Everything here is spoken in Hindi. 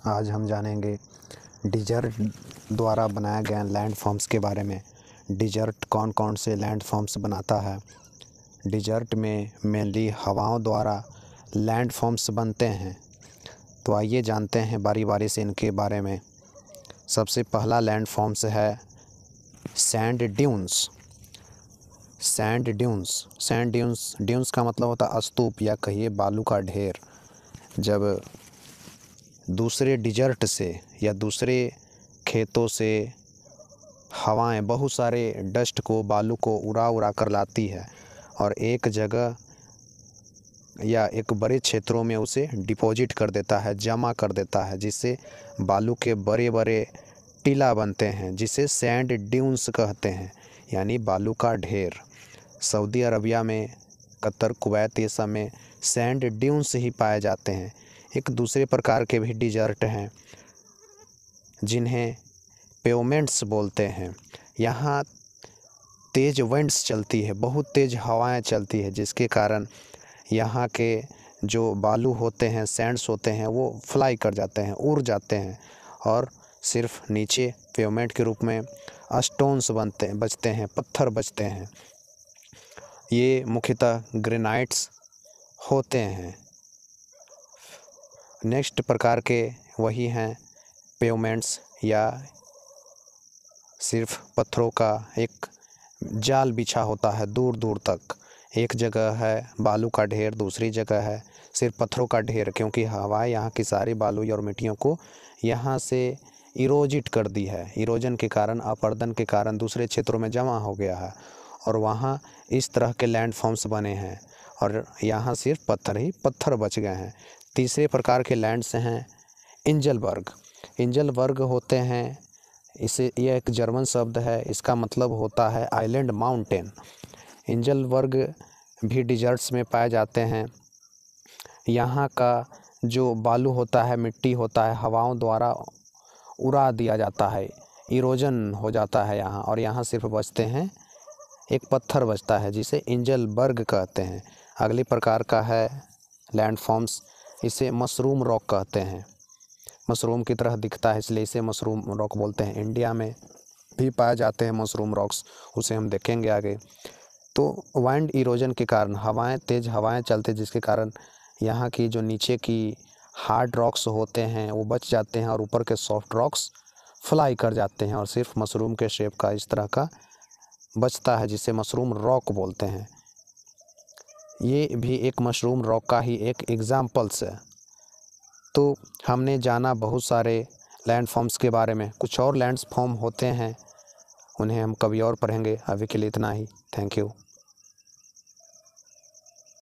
आज हम जानेंगे डिज़र्ट द्वारा बनाए गए लैंड फॉर्म्स के बारे में। डिज़र्ट कौन कौन से लैंड फॉर्म्स बनाता है। डिज़र्ट में मेनली हवाओं द्वारा लैंड फॉर्म्स बनते हैं। तो आइए जानते हैं बारी बारी से इनके बारे में। सबसे पहला लैंड फॉर्म्स है सैंड ड्यून्स। ड्यून्स का मतलब होता है स्तूप या कहिए बालू का ढेर। जब दूसरे डिज़र्ट से या दूसरे खेतों से हवाएं बहुत सारे डस्ट को बालू को उड़ा कर लाती है और एक जगह या एक बड़े क्षेत्रों में उसे डिपॉजिट कर देता है, जमा कर देता है, जिससे बालू के बड़े बड़े टीला बनते हैं, जिसे सैंड ड्यून्स कहते हैं, यानी बालू का ढेर। सऊदी अरबिया में, कतर, कुवैत, ये सब में सैंड ड्यून्स ही पाए जाते हैं। एक दूसरे प्रकार के भी डिज़र्ट हैं जिन्हें पेवमेंट्स बोलते हैं। यहाँ तेज़ विंड्स चलती है, बहुत तेज़ हवाएं चलती है, जिसके कारण यहाँ के जो बालू होते हैं, सैंड्स होते हैं, वो फ्लाई कर जाते हैं, उड़ जाते हैं और सिर्फ नीचे पेवमेंट के रूप में स्टोन्स बचते हैं, पत्थर बचते हैं। ये मुख्यतः ग्रेनाइट्स होते हैं। नेक्स्ट प्रकार के वही हैं पेवमेंट्स, या सिर्फ पत्थरों का एक जाल बिछा होता है दूर दूर तक। एक जगह है बालू का ढेर, दूसरी जगह है सिर्फ पत्थरों का ढेर, क्योंकि हवाएं यहाँ की सारी बालू और मिट्टियों को यहाँ से इरोजिट कर दी है। इरोजन के कारण, अपरदन के कारण दूसरे क्षेत्रों में जमा हो गया है और वहाँ इस तरह के लैंड फॉर्म्स बने हैं और यहाँ सिर्फ पत्थर ही पत्थर बच गए हैं। तीसरे प्रकार के लैंड्स हैं इंजलबर्ग होते हैं। इसे यह एक जर्मन शब्द है, इसका मतलब होता है आइलैंड माउंटेन। इंजलबर्ग भी डिजर्ट्स में पाए जाते हैं। यहाँ का जो बालू होता है, मिट्टी होता है, हवाओं द्वारा उड़ा दिया जाता है, इरोजन हो जाता है यहाँ, और यहाँ सिर्फ बचते हैं, एक पत्थर बचता है जिसे इंजलबर्ग कहते हैं। अगले प्रकार का है लैंड फॉर्म्स, इसे मशरूम रॉक कहते हैं। मशरूम की तरह दिखता है इसलिए इसे मशरूम रॉक बोलते हैं। इंडिया में भी पाए जाते हैं मशरूम रॉक्स, उसे हम देखेंगे आगे। तो वाइंड इरोजन के कारण तेज़ हवाएं चलते, जिसके कारण यहाँ की जो नीचे की हार्ड रॉक्स होते हैं वो बच जाते हैं और ऊपर के सॉफ्ट रॉक्स फ्लाई कर जाते हैं और सिर्फ मशरूम के शेप का इस तरह का बचता है, जिसे मशरूम रॉक बोलते हैं। ये भी एक मशरूम रॉक का ही एक एग्जाम्पल्स है। तो हमने जाना बहुत सारे लैंड फॉर्म्स के बारे में। कुछ और लैंड फॉर्म होते हैं, उन्हें हम कभी और पढ़ेंगे। अभी के लिए इतना ही। Thank you.